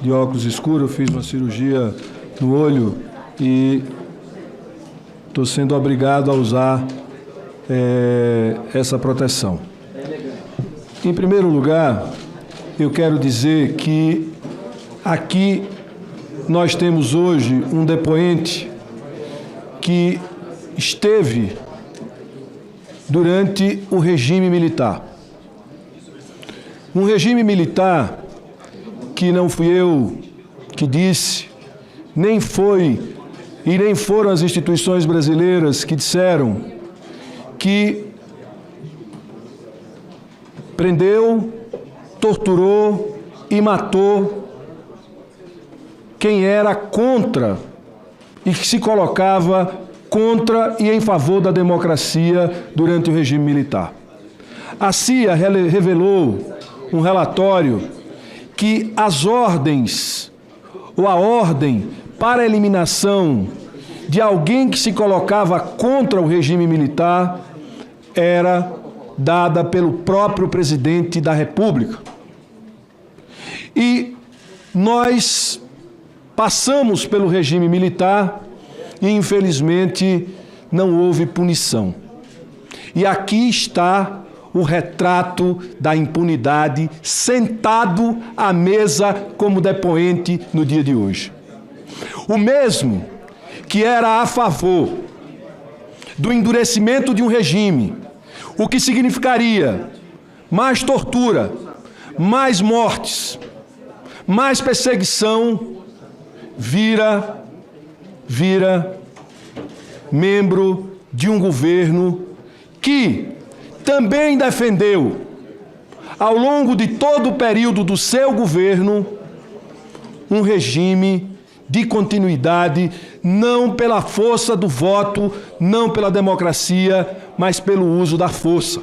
de óculos escuros, eu fiz uma cirurgia no olho e estou sendo obrigado a usar essa proteção. Em primeiro lugar, eu quero dizer que aqui nós temos hoje um depoente que esteve durante o regime militar. Um regime militar que não fui eu que disse, nem foi e nem foram as instituições brasileiras que disseram que prendeu, torturou e matou quem era contra e que se colocava contra e em favor da democracia durante o regime militar. A CIA revelou um relatório que as ordens, ou a ordem para a eliminação de alguém que se colocava contra o regime militar era dada pelo próprio presidente da República. E nós passamos pelo regime militar e, infelizmente, não houve punição. E aqui está o retrato da impunidade sentado à mesa como depoente no dia de hoje. O mesmo que era a favor do endurecimento de um regime, o que significaria mais tortura, mais mortes, mais perseguição, vira membro de um governo que também defendeu, ao longo de todo o período do seu governo, um regime de continuidade, não pela força do voto, não pela democracia, mas pelo uso da força.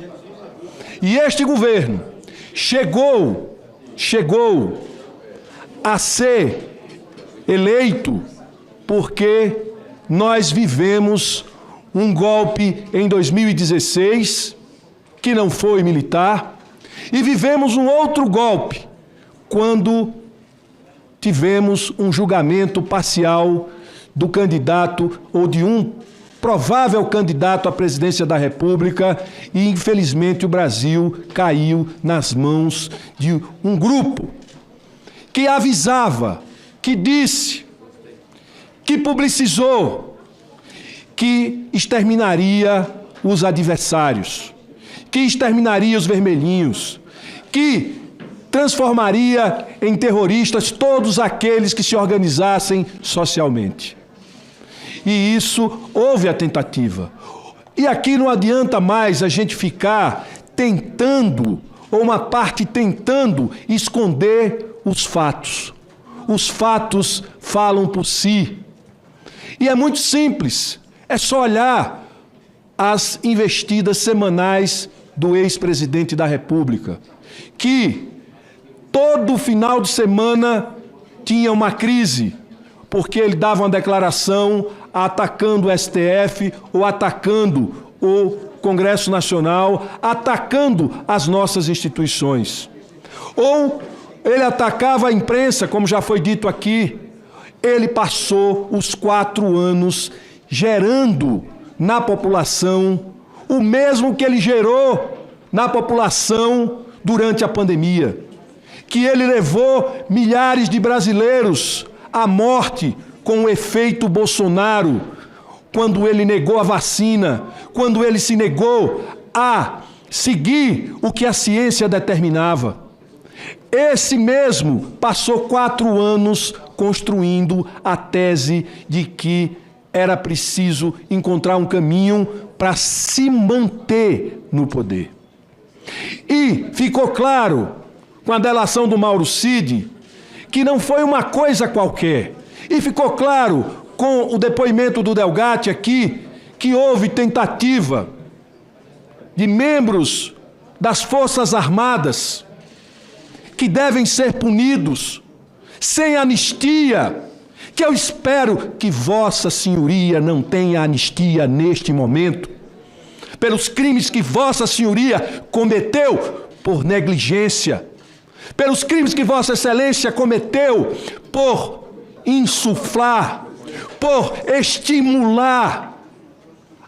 E este governo chegou a ser eleito porque nós vivemos um golpe em 2016, que não foi militar, e vivemos um outro golpe quando tivemos um julgamento parcial do candidato ou de um provável candidato à presidência da República e, infelizmente, o Brasil caiu nas mãos de um grupo que avisava, que disse, que publicizou, que exterminaria os adversários, que exterminaria os vermelhinhos, que transformaria em terroristas todos aqueles que se organizassem socialmente. E isso, houve a tentativa. E aqui não adianta mais a gente ficar tentando, ou uma parte tentando, esconder os fatos. Os fatos falam por si. E é muito simples, é só olhar as investidas semanais do ex-presidente da República, que todo final de semana tinha uma crise, porque ele dava uma declaração atacando o STF ou atacando o Congresso Nacional, atacando as nossas instituições. Ou ele atacava a imprensa, como já foi dito aqui. Ele passou os 4 anos gerando na população o mesmo que ele gerou na população durante a pandemia, que ele levou milhares de brasileiros à morte com o efeito Bolsonaro, quando ele negou a vacina, quando ele se negou a seguir o que a ciência determinava. Esse mesmo passou 4 anos construindo a tese de que era preciso encontrar um caminho para se manter no poder. E ficou claro, com a delação do Mauro Cid, que não foi uma coisa qualquer. E ficou claro, com o depoimento do Delgatti aqui, que houve tentativa de membros das Forças Armadas que devem ser punidos sem anistia, que eu espero que Vossa Senhoria não tenha anistia neste momento, pelos crimes que Vossa Senhoria cometeu por negligência, pelos crimes que Vossa Excelência cometeu por insuflar, por estimular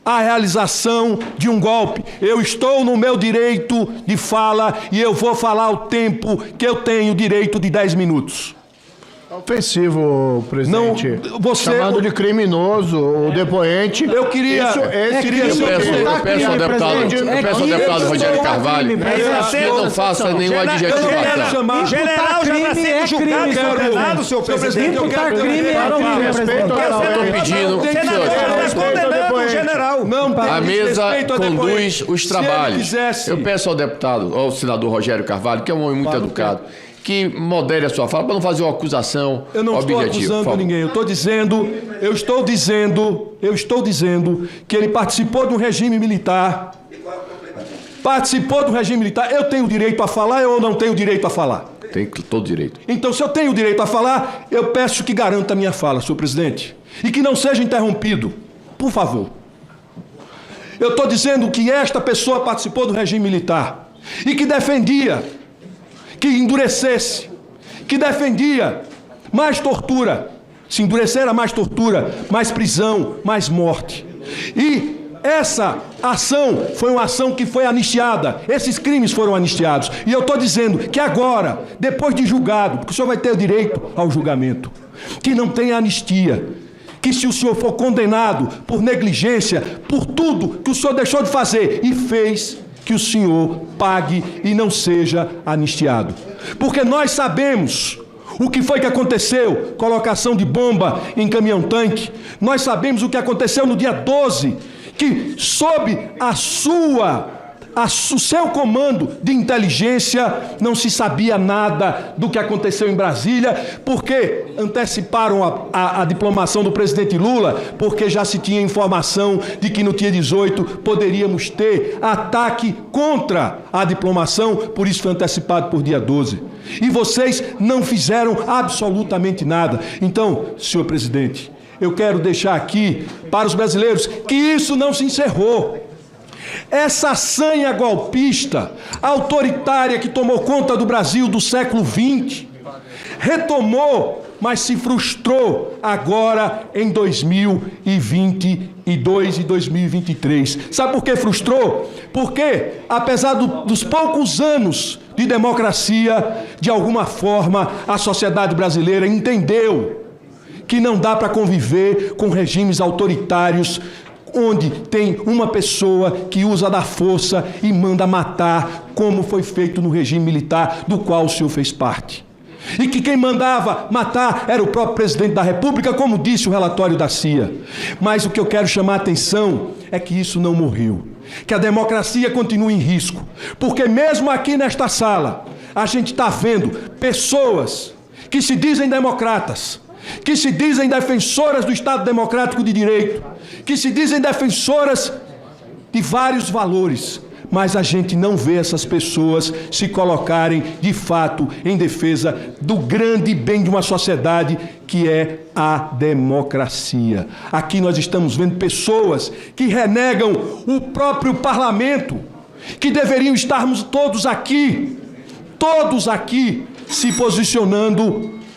a realização de um golpe. Eu estou no meu direito de fala e eu vou falar o tempo que eu tenho direito de 10 minutos. Ofensivo, presidente. Não, você... Chamando de criminoso o depoente. Eu queria... Eu peço ao deputado Rogério Carvalho que não faça nenhuma adjetivação. General já está sendo julgado e condenado, senhor presidente. Eu estou pedindo... A mesa conduz os trabalhos. Eu peço ao deputado, ao senador Rogério Carvalho, que é um homem muito educado, que modere a sua fala para não fazer uma acusação objetiva. Eu não estou acusando ninguém, eu estou dizendo que ele participou de um regime militar. Participou do regime militar. Eu tenho direito a falar ou não tenho direito a falar? Tem todo direito. Então, se eu tenho direito a falar, eu peço que garanta a minha fala, senhor presidente. E que não seja interrompido, por favor. Eu estou dizendo que esta pessoa participou do regime militar e que defendia que endurecesse, que defendia mais tortura. Se endurecer era mais tortura, mais prisão, mais morte. E essa ação foi uma ação que foi anistiada. Esses crimes foram anistiados. E eu estou dizendo que agora, depois de julgado, porque o senhor vai ter o direito ao julgamento, que não tem anistia, que se o senhor for condenado por negligência, por tudo que o senhor deixou de fazer e fez, que o senhor pague e não seja anistiado. Porque nós sabemos o que foi que aconteceu, colocação de bomba em caminhão-tanque. Nós sabemos o que aconteceu no dia 12, que sob o seu comando de inteligência não se sabia nada do que aconteceu em Brasília, porque anteciparam a diplomação do presidente Lula, porque já se tinha informação de que no dia 18 poderíamos ter ataque contra a diplomação, por isso foi antecipado por dia 12. E vocês não fizeram absolutamente nada. Então, senhor presidente, eu quero deixar aqui para os brasileiros que isso não se encerrou. Essa sanha golpista, autoritária que tomou conta do Brasil do século XX, retomou, mas se frustrou agora em 2022 e 2023. Sabe por que frustrou? Porque, apesar dos poucos anos de democracia, de alguma forma a sociedade brasileira entendeu que não dá para conviver com regimes autoritários onde tem uma pessoa que usa da força e manda matar, como foi feito no regime militar, do qual o senhor fez parte. E que quem mandava matar era o próprio presidente da República, como disse o relatório da CIA. Mas o que eu quero chamar a atenção é que isso não morreu, que a democracia continua em risco, porque mesmo aqui nesta sala, a gente está vendo pessoas que se dizem democratas, que se dizem defensoras do Estado Democrático de Direito, que se dizem defensoras de vários valores, mas a gente não vê essas pessoas se colocarem, de fato, em defesa do grande bem de uma sociedade, que é a democracia. Aqui nós estamos vendo pessoas que renegam o próprio parlamento, que deveriam estarmos todos aqui,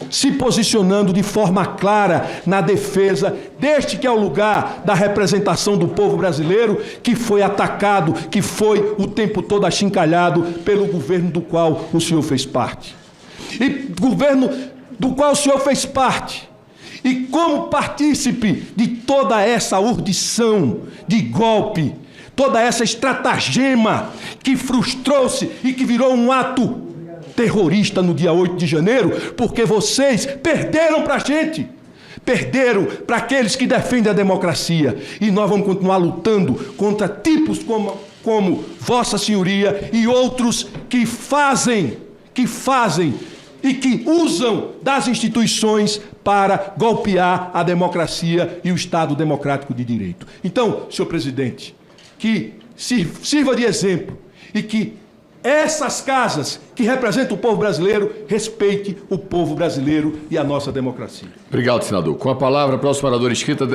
se posicionando de forma clara na defesa deste que é o lugar da representação do povo brasileiro, que foi atacado, que foi o tempo todo achincalhado pelo governo do qual o senhor fez parte. E governo do qual o senhor fez parte. E como partícipe de toda essa urdição de golpe, toda essa estratagema que frustrou-se e que virou um ato terrorista no dia 8 de janeiro, porque vocês perderam para a gente, perderam para aqueles que defendem a democracia, e nós vamos continuar lutando contra tipos como Vossa Senhoria e outros que fazem e que usam das instituições para golpear a democracia e o Estado Democrático de Direito. Então, senhor presidente, que sirva de exemplo e que essas casas que representam o povo brasileiro respeite o povo brasileiro e a nossa democracia. Obrigado, senador. Com a palavra, a próxima oradora inscrita...